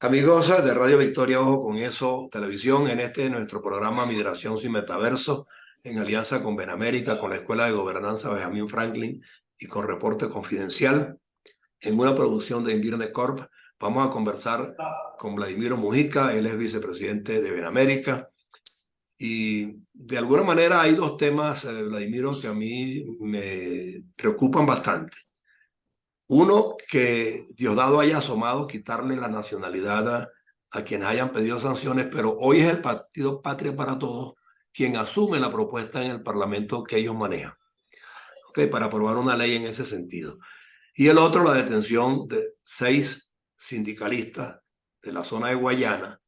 Amigos de Radio Victoria, ojo con eso, televisión, en este nuestro programa Migración sin Metaverso, en alianza con Benamérica, con la Escuela de Gobernanza Benjamin Franklin y con Reporte Confidencial, en una producción de Invirne Corp. Vamos a conversar con Vladimiro Mujica, él es vicepresidente de Benamérica. Y de alguna manera hay dos temas, Vladimiro, que a mí me preocupan bastante. Uno, que Diosdado haya asomado quitarle la nacionalidad a quienes hayan pedido sanciones, pero hoy es el Partido Patria para Todos quien asume la propuesta en el Parlamento que ellos manejan, ¿ok? Para aprobar una ley en ese sentido. Y el otro, la detención de 6 sindicalistas de la zona de Guayana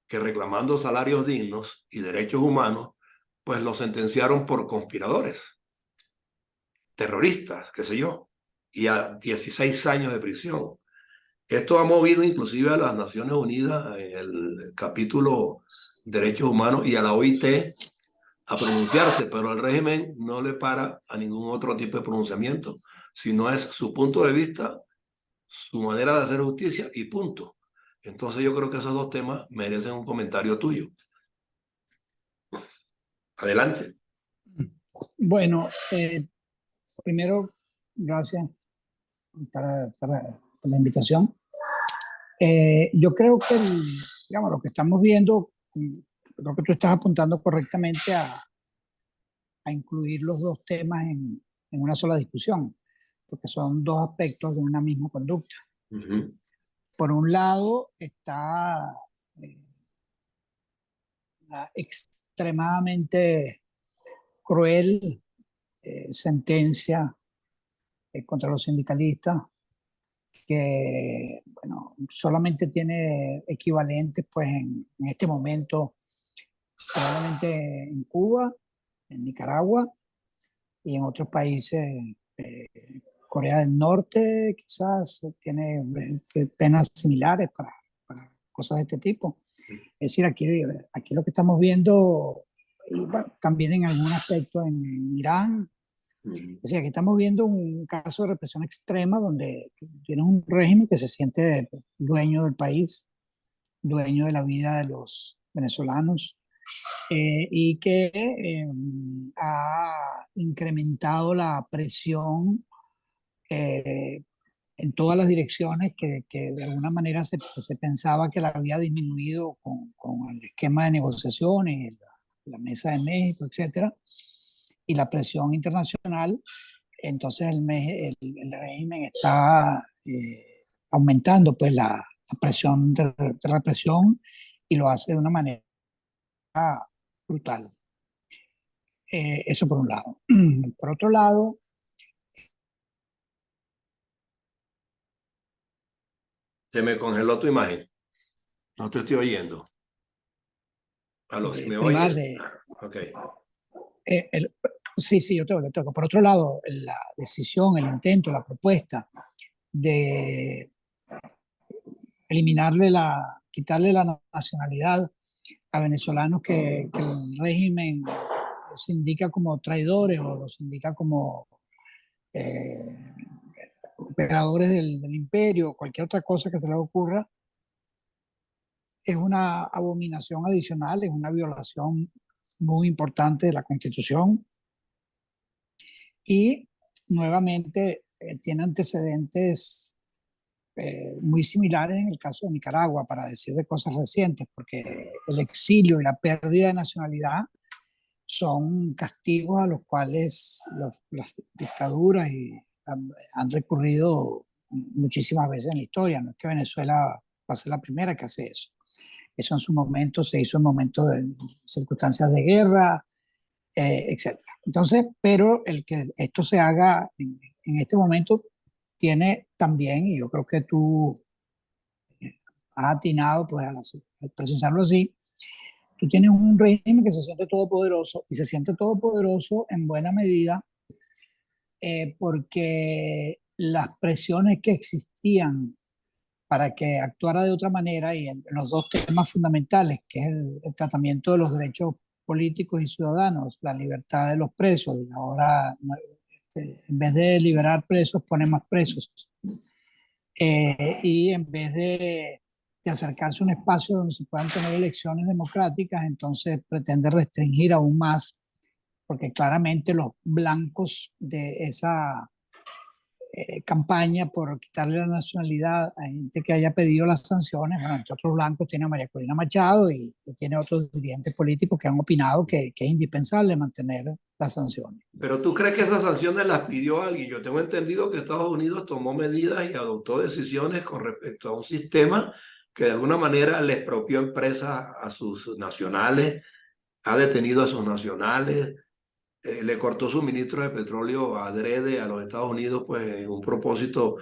que, reclamando salarios dignos y derechos humanos, pues los sentenciaron por conspiradores, terroristas, qué sé yo, y a 16 años de prisión. Esto ha movido inclusive a las Naciones Unidas, en el capítulo Derechos Humanos, y a la OIT a pronunciarse, pero el régimen no le para a ningún otro tipo de pronunciamiento, sino es su punto de vista, su manera de hacer justicia y punto. Entonces yo creo que esos dos temas merecen un comentario tuyo. Adelante. Bueno, primero, gracias por la invitación. Yo creo que digamos, lo que estamos viendo, creo que tú estás apuntando correctamente a incluir los dos temas en una sola discusión, porque son dos aspectos de una misma conducta. Por un lado está eh, la extremadamente cruel sentencia contra los sindicalistas, que bueno, solamente tiene equivalentes pues en este momento, probablemente en Cuba, en Nicaragua y en otros países. eh, Corea del Norte quizás tiene penas similares para cosas de este tipo. Es decir, aquí lo que estamos viendo, y bueno, también en algún aspecto en Irán. O sea, que estamos viendo un caso de represión extrema donde tienes un régimen que se siente dueño del país, dueño de la vida de los venezolanos, y que ha incrementado la presión eh, en todas las direcciones que de alguna manera se pensaba que la había disminuido con el esquema de negociaciones, la mesa de México, etcétera, y la presión internacional. Entonces el régimen está aumentando pues la presión de represión, y lo hace de una manera brutal. Eso por un lado. Por otro lado, Se me congeló tu imagen. No te estoy oyendo. Aló, ¿si de me privar oyes? de... Ok. eh, el- sí, sí, yo tengo. Por otro lado, la decisión, el intento, la propuesta de quitarle la nacionalidad a venezolanos que el régimen se indica como traidores o los indica como eh, operadores del imperio, cualquier otra cosa que se les ocurra, es una abominación adicional, es una violación muy importante de la Constitución, y nuevamente tiene antecedentes muy similares en el caso de Nicaragua, para decir de cosas recientes, porque el exilio y la pérdida de nacionalidad son castigos a los cuales las dictaduras han recurrido muchísimas veces en la historia. No es que Venezuela va a ser la primera que hace eso. Eso en su momento se hizo en momentos de circunstancias de guerra, etcétera. Entonces, pero el que esto se haga en este momento tiene también, y yo creo que tú has atinado pues al precisarlo así, tú tienes un régimen que se siente todopoderoso, y se siente todopoderoso en buena medida porque las presiones que existían para que actuara de otra manera, y en los dos temas fundamentales, que es el tratamiento de los derechos políticos y ciudadanos, la libertad de los presos, y ahora en vez de liberar presos, pone más presos, y en vez de de acercarse a un espacio donde se puedan tener elecciones democráticas, entonces pretende restringir aún más, porque claramente los blancos de esa campaña por quitarle la nacionalidad a gente que haya pedido las sanciones, bueno, entre otros blancos tiene a María Corina Machado y tiene otros dirigentes políticos que han opinado que es indispensable mantener las sanciones. Pero ¿tú crees que esas sanciones las pidió alguien? Yo tengo entendido que Estados Unidos tomó medidas y adoptó decisiones con respecto a un sistema que de alguna manera le expropió empresas a sus nacionales, ha detenido a sus nacionales, le cortó suministro de petróleo adrede a los Estados Unidos, pues en un propósito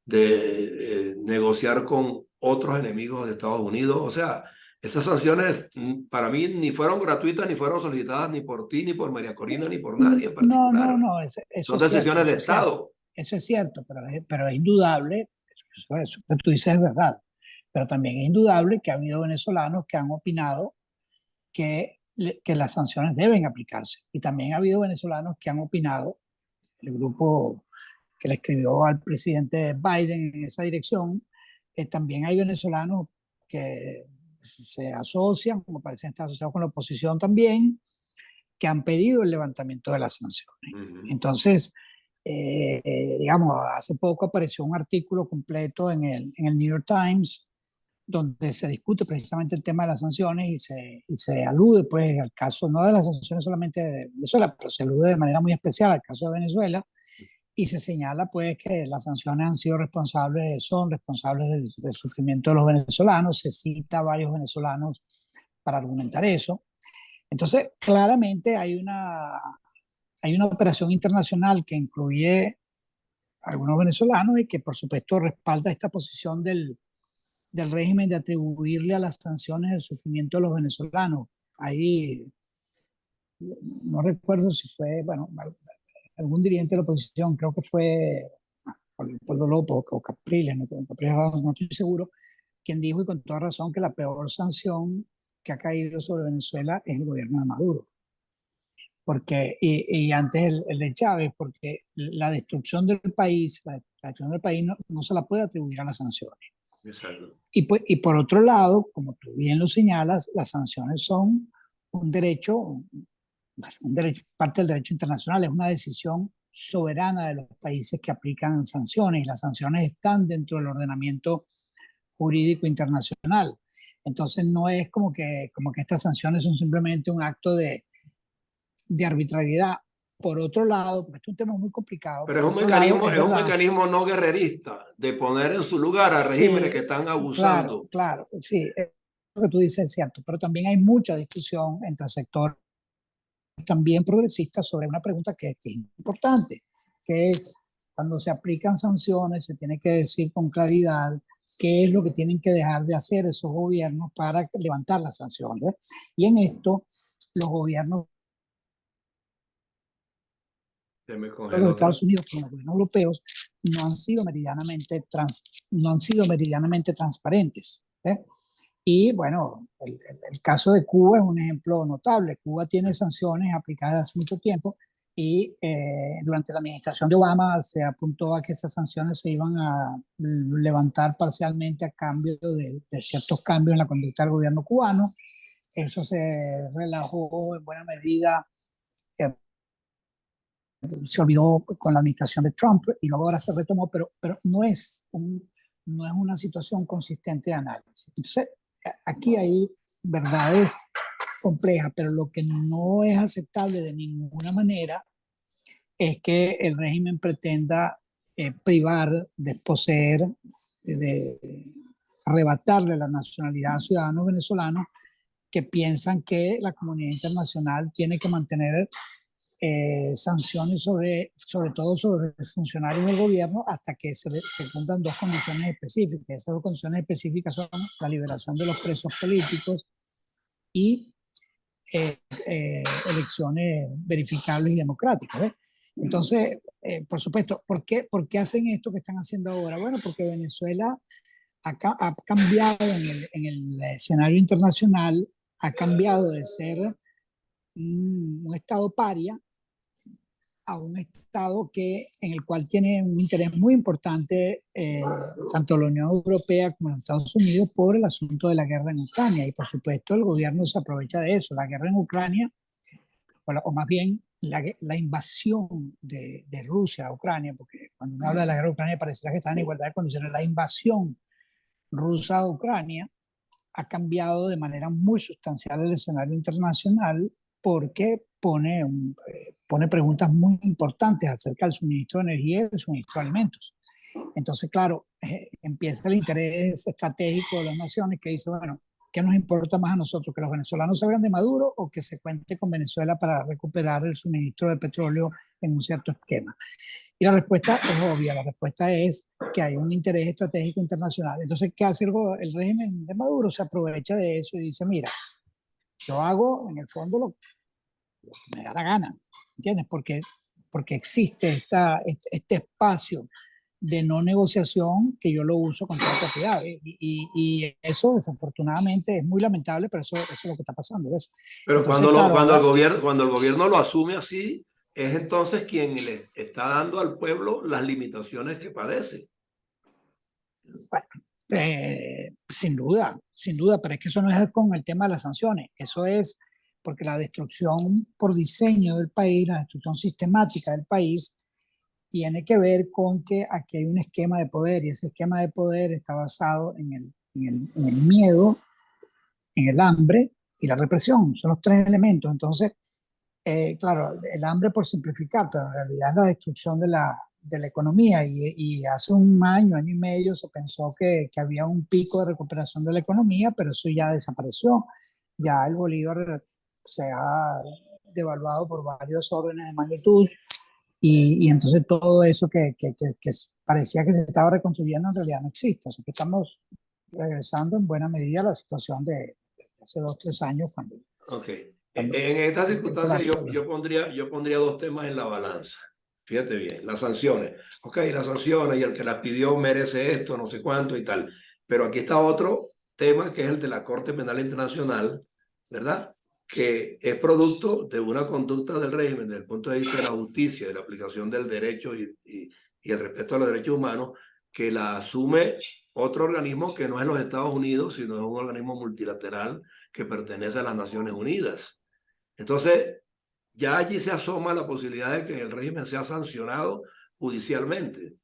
de negociar con otros enemigos de Estados Unidos. O sea, esas sanciones para mí ni fueron gratuitas, ni fueron solicitadas ni por ti, ni por María Corina, ni por nadie en No, no, particular. no, eso Son es cierto, decisiones de eso es cierto. Estado. Eso es cierto, pero es indudable, eso que tú dices es verdad, pero también es indudable que ha habido venezolanos que han opinado que las sanciones deben aplicarse. Y también ha habido venezolanos que han opinado, el grupo que le escribió al presidente Biden en esa dirección, también hay venezolanos que se asocian, como parecen estar asociados con la oposición también, que han pedido el levantamiento de las sanciones. Entonces, digamos, hace poco apareció un artículo completo en el New York Times donde se discute precisamente el tema de las sanciones y se alude pues al caso, no de las sanciones solamente de Venezuela, pero se alude de manera muy especial al caso de Venezuela y se señala pues que las sanciones han sido responsables, son responsables del sufrimiento de los venezolanos, se cita a varios venezolanos para argumentar eso. Entonces, claramente hay una operación internacional que incluye a algunos venezolanos y que por supuesto respalda esta posición del régimen de atribuirle a las sanciones el sufrimiento de los venezolanos. Ahí no recuerdo si fue, bueno, algún dirigente de la oposición, creo que fue Pueblo López o Capriles, no estoy seguro, quien dijo y con toda razón que la peor sanción que ha caído sobre Venezuela es el gobierno de Maduro. Porque, y antes el de Chávez, porque la destrucción del país, la destrucción del país no se la puede atribuir a las sanciones. Exacto. Y por otro lado, como tú bien lo señalas, las sanciones son un derecho, parte del derecho internacional, es una decisión soberana de los países que aplican sanciones y las sanciones están dentro del ordenamiento jurídico internacional. Entonces no es como que estas sanciones son simplemente un acto de arbitrariedad. Por otro lado, porque este es un tema muy complicado, Pero por otro lado, es es un verdad. mecanismo no guerrerista de poner en su lugar a regímenes Sí, que están claro, abusando. claro, sí, lo que tú dices es cierto, pero también hay mucha discusión entre el sector también progresista sobre una pregunta que es importante, que es cuando se aplican sanciones, se tiene que decir con claridad qué es lo que tienen que dejar de hacer esos gobiernos para levantar las sanciones. Y en esto, los gobiernos Se me de los congeló otra. Estados Unidos como los gobiernos europeos no han sido meridianamente transparentes. Y bueno, el caso de Cuba es un ejemplo notable. Cuba tiene sanciones aplicadas hace mucho tiempo y durante la administración de Obama se apuntó a que esas sanciones se iban a levantar parcialmente a cambio de ciertos cambios en la conducta del gobierno cubano. Eso se relajó en buena medida, eh, se olvidó con la administración de Trump y luego ahora se retomó, pero no es una situación consistente de análisis. Entonces, aquí hay verdades complejas, pero lo que no es aceptable de ninguna manera es que el régimen pretenda privar, desposeer, arrebatarle la nacionalidad a ciudadanos venezolanos que piensan que la comunidad internacional tiene que mantener sanciones sobre todo sobre funcionarios del gobierno hasta que se cumplan dos condiciones específicas. Estas dos condiciones específicas son la liberación de los presos políticos y elecciones verificables y democráticas. ¿Ves? Entonces, por supuesto, ¿por qué hacen esto que están haciendo ahora? Bueno, porque Venezuela ha cambiado en el escenario internacional, ha cambiado de ser un estado paria a un Estado en el cual tiene un interés muy importante tanto la Unión Europea como los Estados Unidos por el asunto de la guerra en Ucrania. Y por supuesto el gobierno se aprovecha de eso. La guerra en Ucrania, o más bien la invasión de Rusia a Ucrania, porque cuando uno habla de la guerra en Ucrania pareciera que está en igualdad de condiciones. La invasión rusa a Ucrania ha cambiado de manera muy sustancial el escenario internacional porque pone preguntas muy importantes acerca del suministro de energía y del suministro de alimentos. Entonces, claro, empieza el interés estratégico de las naciones que dice, bueno, ¿qué nos importa más a nosotros? ¿Que los venezolanos salgan de Maduro o que se cuente con Venezuela para recuperar el suministro de petróleo en un cierto esquema? Y la respuesta es obvia, la respuesta es que hay un interés estratégico internacional. Entonces, ¿qué hace el régimen de Maduro? Se aprovecha de eso y dice, mira, yo hago en el fondo lo que me da la gana, ¿entiendes? Porque existe este espacio de no negociación que yo lo uso con toda propiedad. Y eso desafortunadamente es muy lamentable, pero eso es lo que está pasando, ¿ves? Pero Entonces, claro, ahora, cuando el gobierno lo asume así, es entonces quien le está dando al pueblo las limitaciones que padece. bueno, sin duda, pero es que eso no es con el tema de las sanciones, eso es porque la destrucción por diseño del país, la destrucción sistemática del país, tiene que ver con que aquí hay un esquema de poder y ese esquema de poder está basado en el miedo, en el hambre y la represión. Son los tres elementos. Entonces, claro, el hambre por simplificar, pero en realidad es la destrucción de la economía y hace un año y medio se pensó que había un pico de recuperación de la economía, pero eso ya desapareció. Ya el bolívar se ha devaluado por varios órdenes de magnitud y entonces todo eso que parecía que se estaba reconstruyendo en realidad no existe. O sea que estamos regresando en buena medida a la situación de hace 2 o 3 años Ok. cuando En estas circunstancias la, yo pondría dos temas en la balanza. Fíjate bien, las sanciones. Ok, las sanciones y el que las pidió merece esto, no sé cuánto y tal. Pero aquí está otro tema que es el de la Corte Penal Internacional, ¿verdad? Que es producto de una conducta del régimen desde el punto de vista de la justicia, de la aplicación del derecho y el respeto a los derechos humanos, que la asume otro organismo que no es los Estados Unidos, sino es un organismo multilateral que pertenece a las Naciones Unidas. Entonces, ya allí se asoma la posibilidad de que el régimen sea sancionado judicialmente.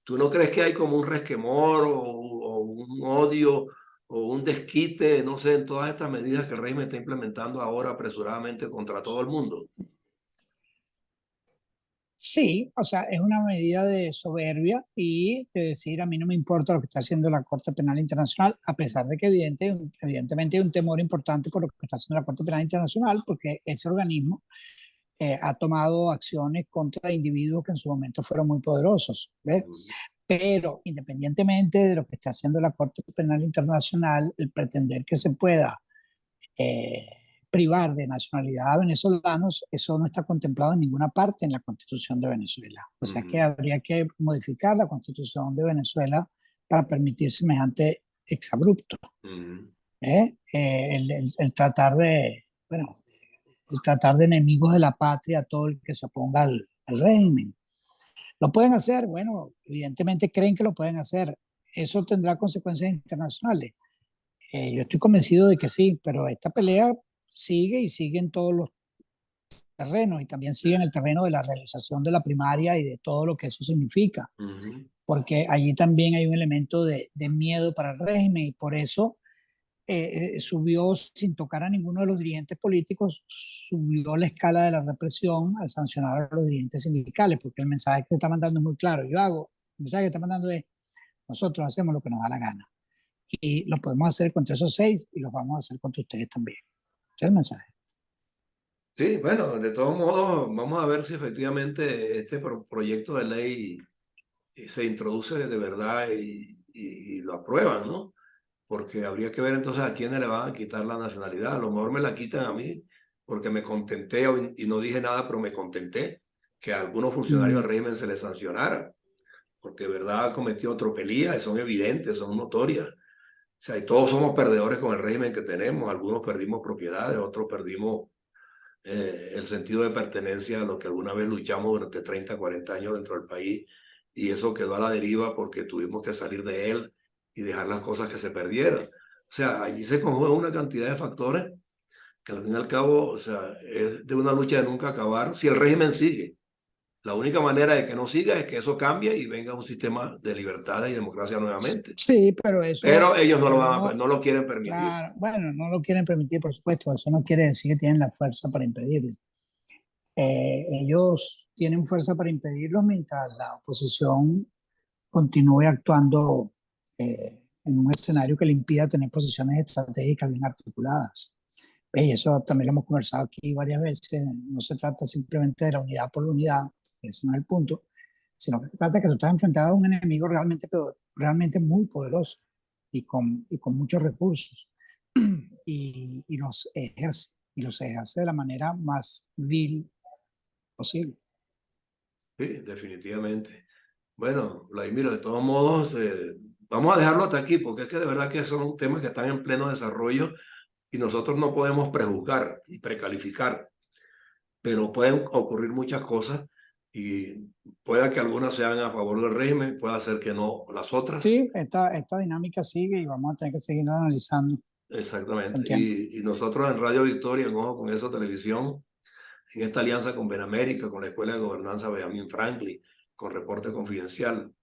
¿Tú no crees que hay como un resquemor o un odio o un desquite, no sé, en todas estas medidas que el régimen está implementando ahora apresuradamente contra todo el mundo? Sí, o sea, es una medida de soberbia y de decir a mí no me importa lo que está haciendo la Corte Penal Internacional, a pesar de que evidentemente hay un temor importante por lo que está haciendo la Corte Penal Internacional, porque ese organismo ha tomado acciones contra individuos que en su momento fueron muy poderosos, ¿ves? Pero independientemente de lo que está haciendo la Corte Penal Internacional, el pretender que se pueda eh, privar de nacionalidad a venezolanos, eso no está contemplado en ninguna parte en la Constitución de Venezuela. O sea que habría que modificar la Constitución de Venezuela para permitir semejante exabrupto. El tratar bueno, el tratar de enemigos de la patria a todo el que se oponga al régimen. ¿Lo pueden hacer? Bueno, evidentemente creen que lo pueden hacer. ¿Eso tendrá consecuencias internacionales? Yo estoy convencido de que sí, pero esta pelea sigue y sigue en todos los terrenos y también sigue en el terreno de la realización de la primaria y de todo lo que eso significa, porque allí también hay un elemento de miedo para el régimen y por eso subió, sin tocar a ninguno de los dirigentes políticos, subió la escala de la represión al sancionar a los dirigentes sindicales, porque el mensaje que está mandando es muy claro. El mensaje que está mandando es, nosotros hacemos lo que nos da la gana. Y lo podemos hacer contra esos 6 y los vamos a hacer contra ustedes también. Ese es el mensaje. Sí, bueno, de todos modos, vamos a ver si efectivamente este proyecto de ley se introduce de verdad y lo aprueban, ¿no? Porque habría que ver entonces a quiénes le van a quitar la nacionalidad. A lo mejor me la quitan a mí porque me contenté y no dije nada, pero me contenté que a algunos funcionarios del régimen se les sancionara, porque de verdad cometió tropelías, son evidentes, son notorias. O sea, y todos somos perdedores con el régimen que tenemos. Algunos perdimos propiedades, otros perdimos el sentido de pertenencia a lo que alguna vez luchamos durante 30, 40 años dentro del país, y eso quedó a la deriva porque tuvimos que salir de él y dejar las cosas que se perdieran. O sea, allí se conjuga una cantidad de factores que al fin y al cabo, o sea, es de una lucha de nunca acabar si el régimen sigue. La única manera de que no siga es que eso cambie y venga un sistema de libertades y democracia nuevamente. Sí, pero eso, Pero ellos no lo, pero van a, no, no lo quieren permitir. claro, bueno, no lo quieren permitir, por supuesto, eso no quiere decir que tienen la fuerza para impedirlo. Ellos tienen fuerza para impedirlo mientras la oposición continúe actuando en un escenario que le impida tener posiciones estratégicas bien articuladas. Y eso también lo hemos conversado aquí varias veces. No se trata simplemente de la unidad por la unidad, ese no es el punto, sino que se trata de que tú estás enfrentado a un enemigo realmente muy poderoso y con muchos recursos. Y los ejerce de la manera más vil posible. Sí, definitivamente. Bueno, Vladimir, de todos modos, vamos a dejarlo hasta aquí, porque es que de verdad que son temas que están en pleno desarrollo y nosotros no podemos prejuzgar y precalificar, pero pueden ocurrir muchas cosas y pueda que algunas sean a favor del régimen, pueda ser que no las otras. Sí, esta dinámica sigue y vamos a tener que seguir analizando Exactamente. con tiempo. Y nosotros en Radio Victoria, en Ojo con Eso Televisión, en esta alianza con Benamérica, con la Escuela de Gobernanza Benjamin Franklin, con Reporte Confidencial,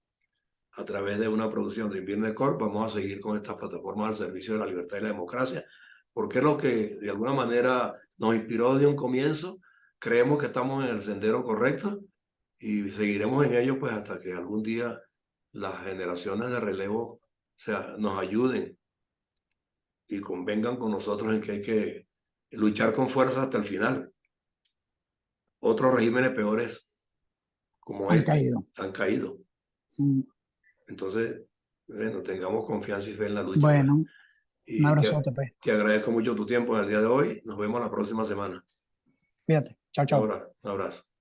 a través de una producción de Invirne Corp, vamos a seguir con estas plataformas al servicio de la libertad y la democracia, porque es lo que de alguna manera nos inspiró desde un comienzo. Creemos que estamos en el sendero correcto y seguiremos en ello pues hasta que algún día las generaciones de relevo, o sea, nos ayuden y convengan con nosotros en que hay que luchar con fuerza hasta el final. Otros regímenes peores como Han este caído. han caído. Mm. Entonces, bueno, tengamos confianza y fe en la lucha, pues. Bueno, un Y abrazote, pues. te agradezco mucho tu tiempo en el día de hoy. Nos vemos la próxima semana. Cuídate. Chao, chao. Un abrazo.